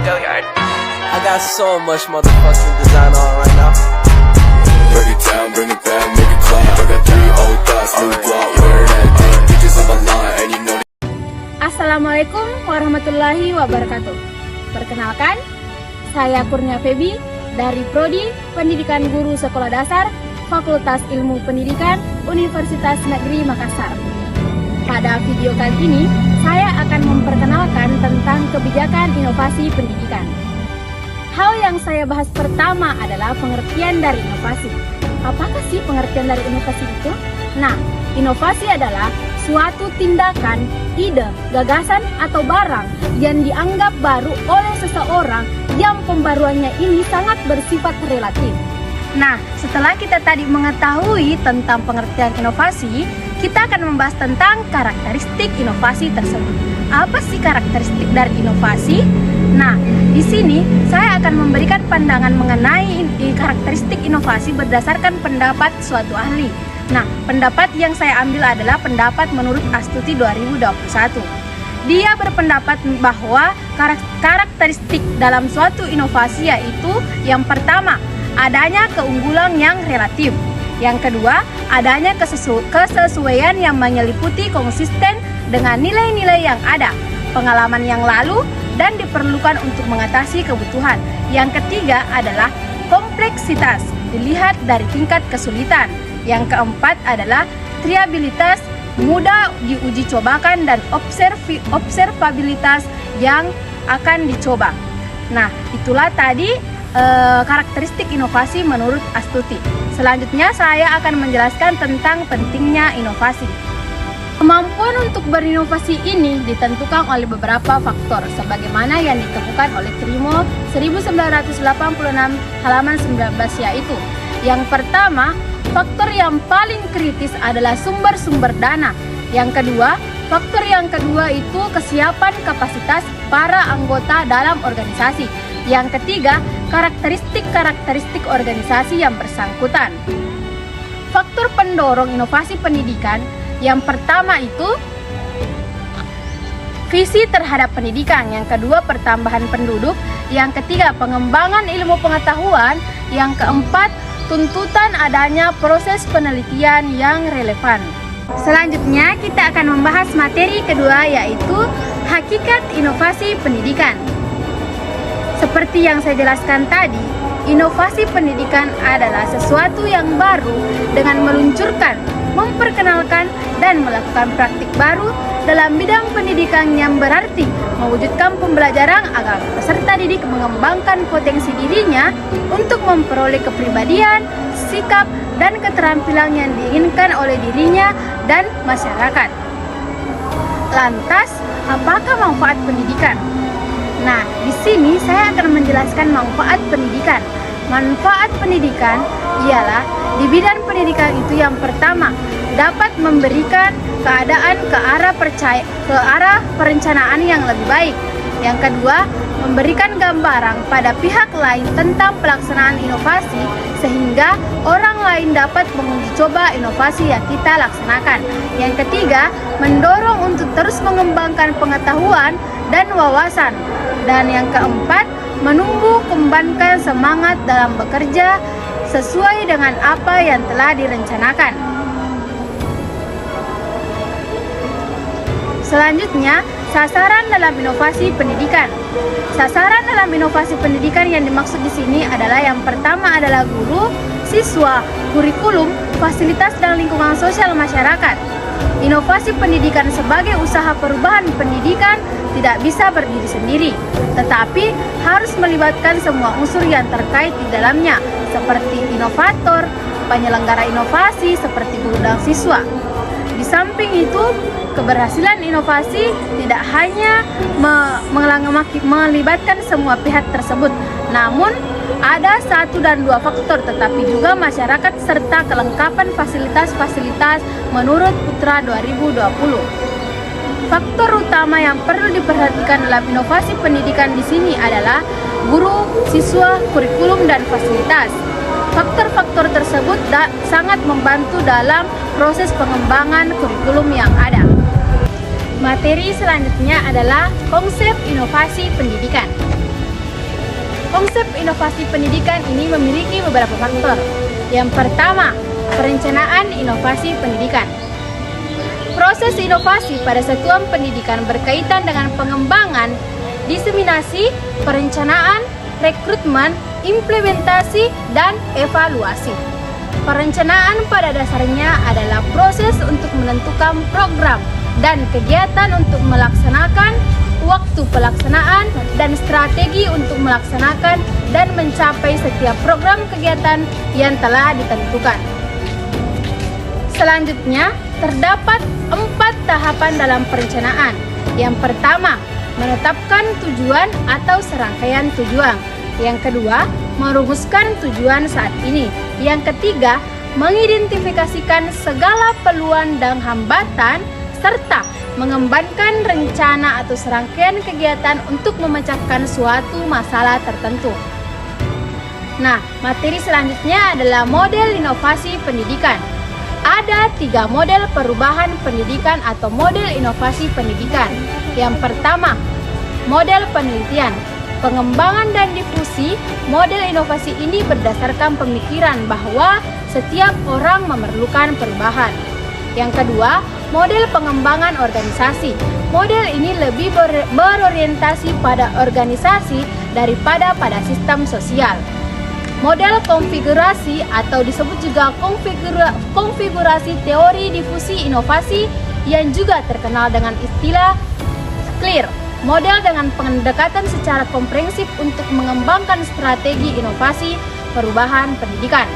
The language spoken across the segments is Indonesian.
I got so much motherfucking design on right now. Break it down, bring it back, make it clap. I got 3 old thoughts, new guap, wear that thing. Bitches on my line, and you know. Assalamualaikum warahmatullahi wabarakatuh. Perkenalkan, saya Kurnia Febi dari Prodi Pendidikan Guru Sekolah Dasar Fakultas Ilmu Pendidikan Universitas Negeri Makassar. Pada video kali ini, saya akan memperkenalkan tentang kebijakan inovasi pendidikan. Hal yang saya bahas pertama adalah pengertian dari inovasi. Apakah sih pengertian dari inovasi itu? Nah, inovasi adalah suatu tindakan, ide, gagasan, atau barang yang dianggap baru oleh seseorang yang pembaruannya ini sangat bersifat relatif. Nah, setelah kita tadi mengetahui tentang pengertian inovasi, kita akan membahas tentang karakteristik inovasi tersebut. Apa sih karakteristik dari inovasi? Nah, di sini saya akan memberikan pandangan mengenai karakteristik inovasi berdasarkan pendapat suatu ahli. Nah, pendapat yang saya ambil adalah pendapat menurut Astuti 2021. Dia berpendapat bahwa karakteristik dalam suatu inovasi yaitu yang pertama, adanya keunggulan yang relatif. Yang kedua, adanya kesesuaian yang menyeliputi konsisten dengan nilai-nilai yang ada, pengalaman yang lalu, dan diperlukan untuk mengatasi kebutuhan. Yang ketiga adalah kompleksitas, dilihat dari tingkat kesulitan. Yang keempat adalah triabilitas, mudah diuji cobakan, dan observabilitas yang akan dicoba. Nah, itulah tadi karakteristik inovasi menurut Astuti. Selanjutnya saya akan menjelaskan tentang pentingnya inovasi. Kemampuan untuk berinovasi ini ditentukan oleh beberapa faktor sebagaimana yang ditemukan oleh Trimo 1986 halaman 19, yaitu yang pertama, faktor yang paling kritis adalah sumber-sumber dana. Yang kedua, faktor yang kedua itu kesiapan kapasitas para anggota dalam organisasi. Yang ketiga, karakteristik organisasi yang bersangkutan. Faktor pendorong inovasi pendidikan yang pertama itu visi terhadap pendidikan, yang kedua pertambahan penduduk, yang ketiga pengembangan ilmu pengetahuan, yang keempat tuntutan adanya proses penelitian yang relevan. Selanjutnya kita akan membahas materi kedua yaitu hakikat inovasi pendidikan. Seperti yang saya jelaskan tadi, inovasi pendidikan adalah sesuatu yang baru dengan meluncurkan, memperkenalkan, dan melakukan praktik baru dalam bidang pendidikan yang berarti mewujudkan pembelajaran agar peserta didik mengembangkan potensi dirinya untuk memperoleh kepribadian, sikap, dan keterampilan yang diinginkan oleh dirinya dan masyarakat. Lantas, apakah manfaat pendidikan? Nah, di sini saya akan menjelaskan manfaat pendidikan. Manfaat pendidikan ialah di bidang pendidikan itu yang pertama, dapat memberikan keadaan ke arah perencanaan yang lebih baik. Yang kedua, memberikan gambaran pada pihak lain tentang pelaksanaan inovasi sehingga orang lain dapat menguji coba inovasi yang kita laksanakan. Yang ketiga, mendorong untuk terus mengembangkan pengetahuan dan wawasan. Dan yang keempat, menumbuh kembangkan semangat dalam bekerja sesuai dengan apa yang telah direncanakan. Selanjutnya, sasaran dalam inovasi pendidikan. Sasaran dalam inovasi pendidikan yang dimaksud di sini adalah yang pertama adalah guru, siswa, kurikulum, fasilitas dan lingkungan sosial masyarakat. Inovasi pendidikan sebagai usaha perubahan pendidikan tidak bisa berdiri sendiri, tetapi harus melibatkan semua unsur yang terkait di dalamnya, seperti inovator, penyelenggara inovasi seperti guru dan siswa. Di samping itu, keberhasilan inovasi tidak hanya melibatkan semua pihak tersebut, namun ada 1 dan 2 faktor, tetapi juga masyarakat serta kelengkapan fasilitas-fasilitas menurut Putra 2020. Faktor utama yang perlu diperhatikan dalam inovasi pendidikan di sini adalah guru, siswa, kurikulum, dan fasilitas. Faktor-faktor tersebut sangat membantu dalam proses pengembangan kurikulum yang ada. Materi selanjutnya adalah konsep inovasi pendidikan. Konsep inovasi pendidikan ini memiliki beberapa faktor. Yang pertama, perencanaan inovasi pendidikan. Proses inovasi pada satuan pendidikan berkaitan dengan pengembangan, diseminasi, perencanaan, rekrutmen, implementasi, dan evaluasi. Perencanaan pada dasarnya adalah proses untuk menentukan program dan kegiatan untuk melaksanakan, waktu pelaksanaan, dan strategi untuk melaksanakan dan mencapai setiap program kegiatan yang telah ditentukan. Selanjutnya, terdapat 4 tahapan dalam perencanaan. Yang pertama, menetapkan tujuan atau serangkaian tujuan. Yang kedua, merumuskan tujuan saat ini. Yang ketiga, mengidentifikasikan segala peluang dan hambatan, serta mengembangkan rencana atau serangkaian kegiatan untuk memecahkan suatu masalah tertentu. Nah, materi selanjutnya adalah model inovasi pendidikan. Ada 3 model perubahan pendidikan atau model inovasi pendidikan. Yang pertama, model penelitian. Pengembangan dan difusi model inovasi ini berdasarkan pemikiran bahwa setiap orang memerlukan perubahan. Yang kedua, model pengembangan organisasi. Model ini lebih berorientasi pada organisasi daripada pada sistem sosial. Model konfigurasi atau disebut juga konfigurasi teori difusi inovasi yang juga terkenal dengan istilah CLEAR. Model dengan pendekatan secara komprehensif untuk mengembangkan strategi inovasi perubahan pendidikan.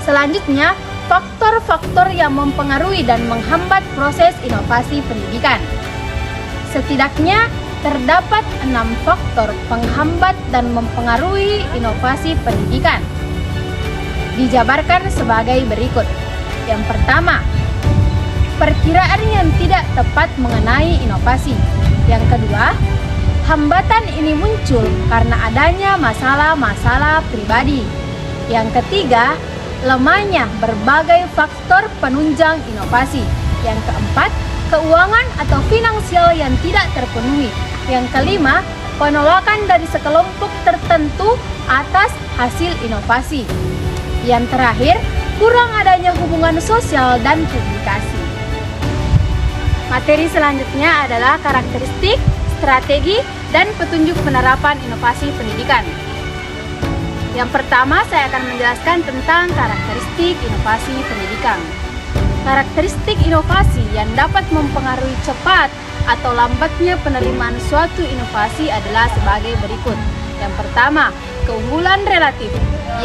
Selanjutnya, faktor-faktor yang mempengaruhi dan menghambat proses inovasi pendidikan. Setidaknya terdapat 6 faktor penghambat dan mempengaruhi inovasi pendidikan. Dijabarkan sebagai berikut. Yang pertama, perkiraan yang tidak tepat mengenai inovasi. Yang kedua, hambatan ini muncul karena adanya masalah-masalah pribadi. Yang ketiga, lemahnya berbagai faktor penunjang inovasi. Yang keempat, keuangan atau finansial yang tidak terpenuhi. Yang kelima, penolakan dari sekelompok tertentu atas hasil inovasi. Yang terakhir, kurang adanya hubungan sosial dan publikasi. Materi selanjutnya adalah karakteristik, strategi, dan petunjuk penerapan inovasi pendidikan. Yang pertama, saya akan menjelaskan tentang karakteristik inovasi pendidikan. Karakteristik inovasi yang dapat mempengaruhi cepat atau lambatnya penerimaan suatu inovasi adalah sebagai berikut. Yang pertama, keunggulan relatif,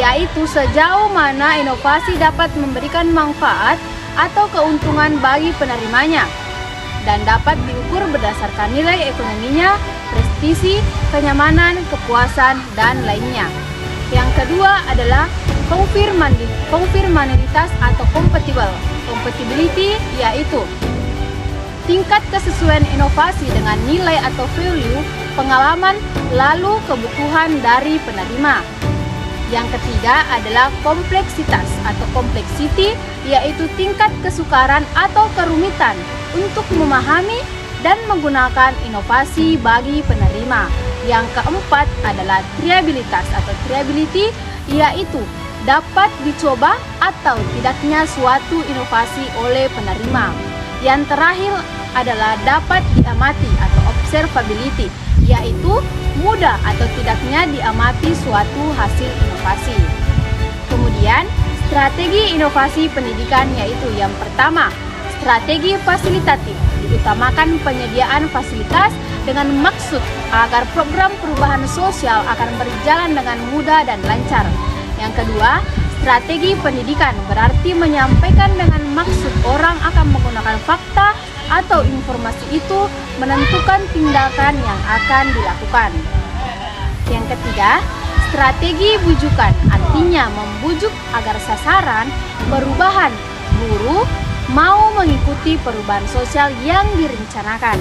yaitu sejauh mana inovasi dapat memberikan manfaat atau keuntungan bagi penerimanya, dan dapat diukur berdasarkan nilai ekonominya, prestisi, kenyamanan, kepuasan, dan lainnya. Yang kedua adalah konfirmanitas atau compatibility, yaitu tingkat kesesuaian inovasi dengan nilai atau value, pengalaman, lalu kebutuhan dari penerima. Yang ketiga adalah kompleksitas atau complexity, yaitu tingkat kesukaran atau kerumitan untuk memahami dan menggunakan inovasi bagi penerima. Yang keempat adalah triabilitas atau triability, yaitu dapat dicoba atau tidaknya suatu inovasi oleh penerima. Yang terakhir adalah dapat diamati atau observability, yaitu mudah atau tidaknya diamati suatu hasil inovasi. Kemudian, strategi inovasi pendidikan yaitu yang pertama, strategi fasilitatif, diutamakan penyediaan fasilitas dengan maksud agar program perubahan sosial akan berjalan dengan mudah dan lancar. Yang kedua, strategi pendidikan berarti menyampaikan dengan maksud orang akan menggunakan fakta atau informasi itu menentukan tindakan yang akan dilakukan. Yang ketiga, strategi bujukan artinya membujuk agar sasaran perubahan guru mau mengikuti perubahan sosial yang direncanakan.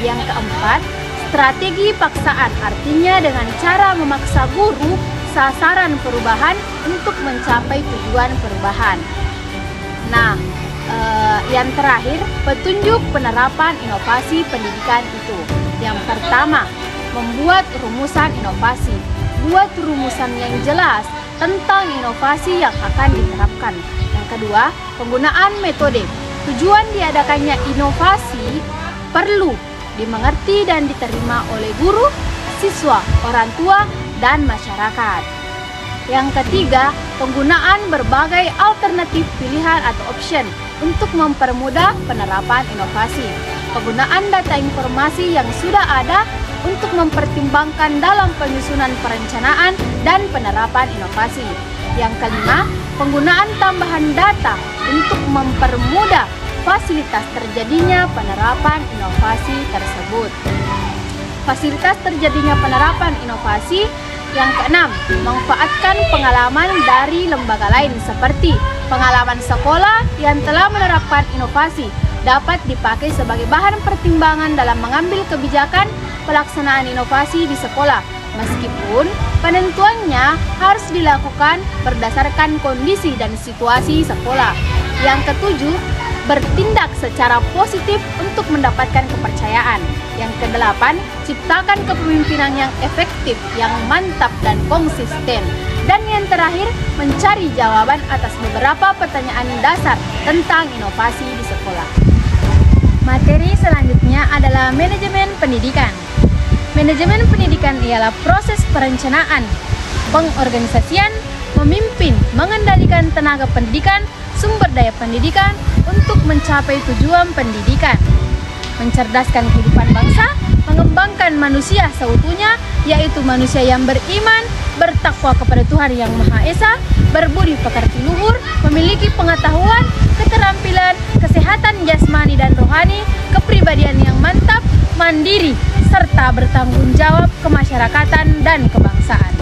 Yang keempat, strategi paksaan artinya dengan cara memaksa guru sasaran perubahan untuk mencapai tujuan perubahan. Nah, yang terakhir, petunjuk penerapan inovasi pendidikan itu. Yang pertama, membuat rumusan inovasi. membuat rumusan yang jelas tentang inovasi yang akan diterapkan. Yang kedua, penggunaan metode. Tujuan diadakannya inovasi perlu dimengerti dan diterima oleh guru, siswa, orang tua, dan masyarakat. Yang ketiga, penggunaan berbagai alternatif pilihan atau option untuk mempermudah penerapan inovasi. Penggunaan data informasi yang sudah ada untuk mempertimbangkan dalam penyusunan perencanaan dan penerapan inovasi. Yang kelima, penggunaan tambahan data untuk mempermudah fasilitas terjadinya penerapan inovasi tersebut. Fasilitas terjadinya penerapan inovasi. Yang keenam, manfaatkan pengalaman dari lembaga lain seperti pengalaman sekolah yang telah menerapkan inovasi dapat dipakai sebagai bahan pertimbangan dalam mengambil kebijakan pelaksanaan inovasi di sekolah, meskipun penentuannya harus dilakukan berdasarkan kondisi dan situasi sekolah. Yang ketujuh, bertindak secara positif untuk mendapatkan kepercayaan. Yang kedelapan, ciptakan kepemimpinan yang efektif, yang mantap dan konsisten. Dan yang terakhir, mencari jawaban atas beberapa pertanyaan dasar tentang inovasi di sekolah. Materi selanjutnya adalah manajemen pendidikan. Manajemen pendidikan ialah proses perencanaan, pengorganisasian, memimpin, mengendalikan tenaga pendidikan, sumber daya pendidikan untuk mencapai tujuan pendidikan. Mencerdaskan kehidupan bangsa, mengembangkan manusia seutuhnya, yaitu manusia yang beriman, bertakwa kepada Tuhan Yang Maha Esa, berbudi pekerti luhur, memiliki pengetahuan, keterampilan, kesehatan jasmani dan rohani, kepribadian yang mantap, mandiri, serta bertanggung jawab kemasyarakatan dan kebangsaan.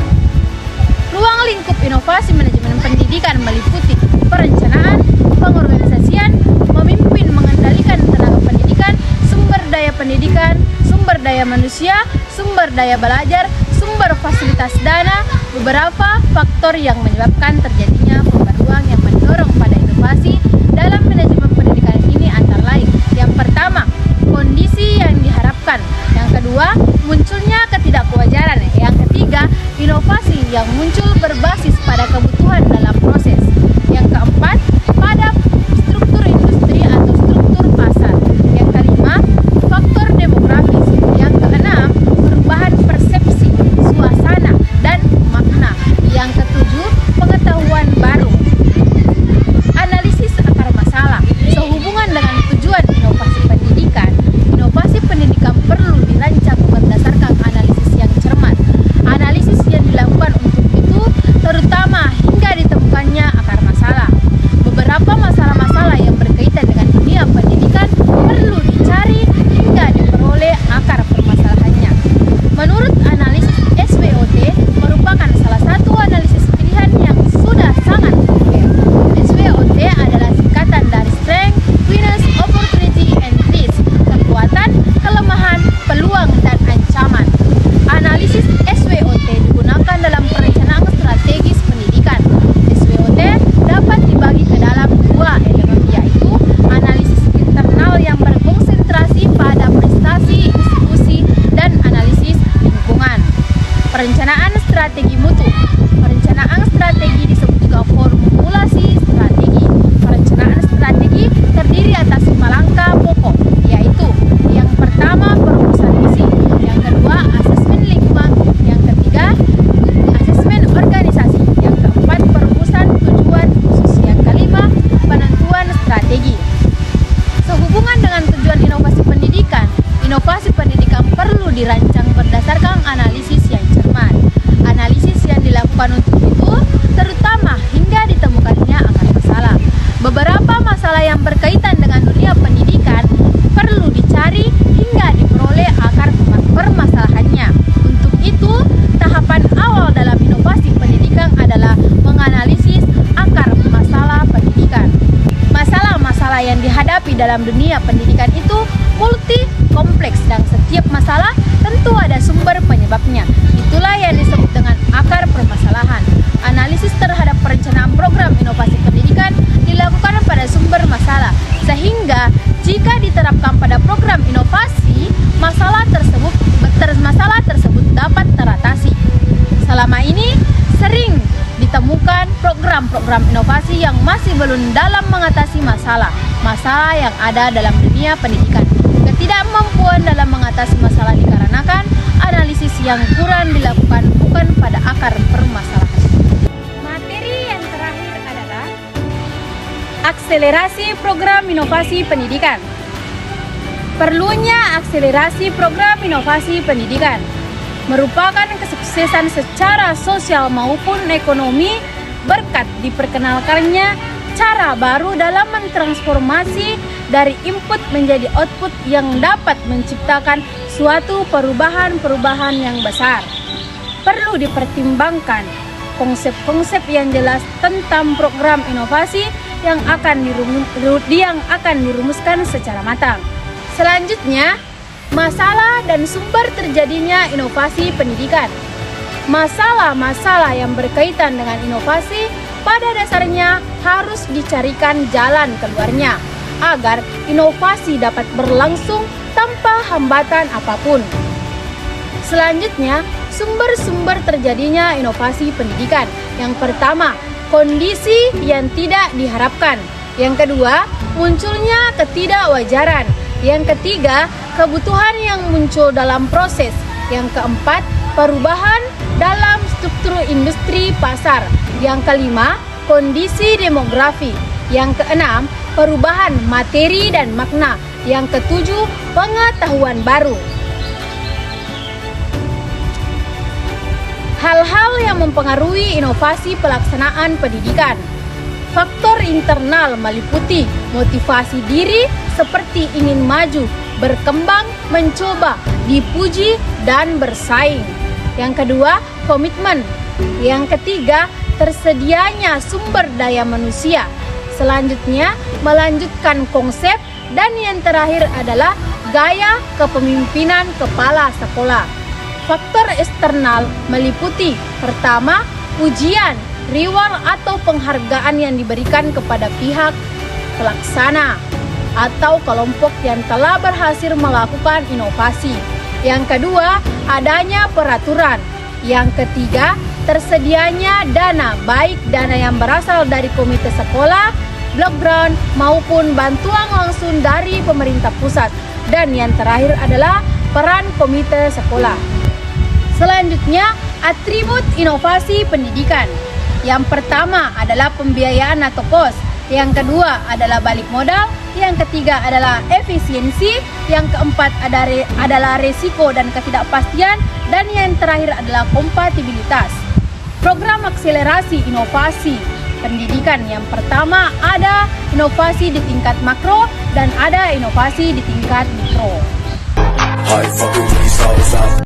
Ruang lingkup inovasi manajemen pendidikan meliputi perencanaan, pengorganisasian, memimpin mengendalikan tenaga pendidikan, sumber daya pendidikan, sumber daya manusia, sumber daya belajar, sumber fasilitas dana. Beberapa faktor yang menyebabkan terjadinya pembaruan yang mendorong pada inovasi dalam manajemen pendidikan ini antara lain: yang pertama, kondisi yang diharapkan; yang kedua, munculnya ketidakwajaran; yang ketiga, inovasi yang muncul berbasis pada kebutuhan dalam proses; yang keempat, pada struktur industri atau struktur pasar; yang kelima, faktor demografis; yang keenam, perubahan persepsi, suasana, dan makna; yang ketujuh, pengetahuan baru. Analisis akar masalah. Sehubungan dengan tujuan inovasi pendidikan perlu dirancang berdasarkan analisis yang cermat. Analisis yang dilakukan untuk itu terutama hingga ditemukannya akar masalah. Beberapa masalah-masalah yang berkaitan dengan dunia pendidikan perlu dicari hingga diperoleh akar permasalahannya. Menurut analisis SWOT merupakan salah satu analisis pilihan yang sudah sangat populer. SWOT adalah singkatan dari Strength, Weakness, Opportunity, and Risk, kekuatan, kelemahan, peluang, dan ancaman. Analisis SWOT digunakan dalam perencanaan strategis pendidikan. SWOT dapat dibagi ke dalam dua elemen, yaitu analisis internal yang berkonsentrasi pada prestasi institusi dan analisis lingkungan. Perencanaan strategi mutu. Perencanaan strategi disebut juga formulasi strategi. Perencanaan strategi terdiri atas 5 langkah pokok, yaitu yang pertama, perumusan misi; yang kedua, asesmen lingkungan; yang ketiga, asesmen organisasi; yang keempat, perumusan tujuan khusus; yang kelima, penentuan strategi. Sehubungan dengan tujuan inovasi pendidikan perlu dirancang berdasarkan analisis yang cermat. Analisis yang dilakukan untuk itu terutama hingga ditemukannya akar masalah. Beberapa masalah yang berkaitan dengan dunia pendidikan perlu dicari hingga diperoleh akar permasalahannya. Untuk itu, tahapan awal dalam inovasi pendidikan adalah menganalisis akar masalah pendidikan. Masalah-masalah yang dihadapi dalam dunia pendidikan itu multi, kompleks, dan setiap masalah tentu ada sumber penyebabnya. Itulah yang disebut dengan akar permasalahan. Analisis terhadap perencanaan program inovasi pendidikan dilakukan pada sumber masalah, sehingga jika diterapkan pada program inovasi, masalah tersebut dapat teratasi. Selama program inovasi yang masih belum dalam mengatasi masalah yang ada dalam dunia pendidikan. Ketidakmampuan dalam mengatasi masalah dikarenakan analisis yang kurang dilakukan bukan pada akar permasalahan. Materi yang terakhir adalah akselerasi program inovasi pendidikan. Perlunya akselerasi program inovasi pendidikan merupakan kesuksesan secara sosial maupun ekonomi berkat diperkenalkannya cara baru dalam mentransformasi dari input menjadi output yang dapat menciptakan suatu perubahan yang besar. Perlu dipertimbangkan konsep-konsep yang jelas tentang program inovasi yang akan dirumuskan secara matang. Selanjutnya, masalah dan sumber terjadinya inovasi pendidikan. Masalah-masalah yang berkaitan dengan inovasi pada dasarnya harus dicarikan jalan keluarnya agar inovasi dapat berlangsung tanpa hambatan apapun. Selanjutnya, sumber-sumber terjadinya inovasi pendidikan. Yang pertama, kondisi yang tidak diharapkan. Yang kedua, munculnya ketidakwajaran. Yang ketiga, kebutuhan yang muncul dalam proses. Yang keempat, perubahan dalam struktur industri pasar. Yang kelima, kondisi demografi. Yang keenam, perubahan materi dan makna. Yang ketujuh, pengetahuan baru. Hal-hal yang mempengaruhi inovasi pelaksanaan pendidikan. Faktor internal meliputi motivasi diri seperti ingin maju, berkembang, mencoba, dipuji, dan bersaing. Yang kedua, komitmen. Yang ketiga, tersedianya sumber daya manusia. Selanjutnya, melanjutkan konsep. Dan yang terakhir adalah gaya kepemimpinan kepala sekolah. Faktor eksternal meliputi pertama, ujian, reward atau penghargaan yang diberikan kepada pihak pelaksana atau kelompok yang telah berhasil melakukan inovasi. Yang kedua, adanya peraturan. Yang ketiga, tersedianya dana, baik dana yang berasal dari komite sekolah, block grant, maupun bantuan langsung dari pemerintah pusat. Dan yang terakhir adalah peran komite sekolah. Selanjutnya, atribut inovasi pendidikan. Yang pertama adalah pembiayaan atau cost. Yang kedua adalah balik modal. Yang ketiga adalah efisiensi. Yang keempat adalah resiko dan ketidakpastian. Dan yang terakhir adalah kompatibilitas. Program akselerasi inovasi pendidikan yang pertama ada inovasi di tingkat makro dan ada inovasi di tingkat mikro.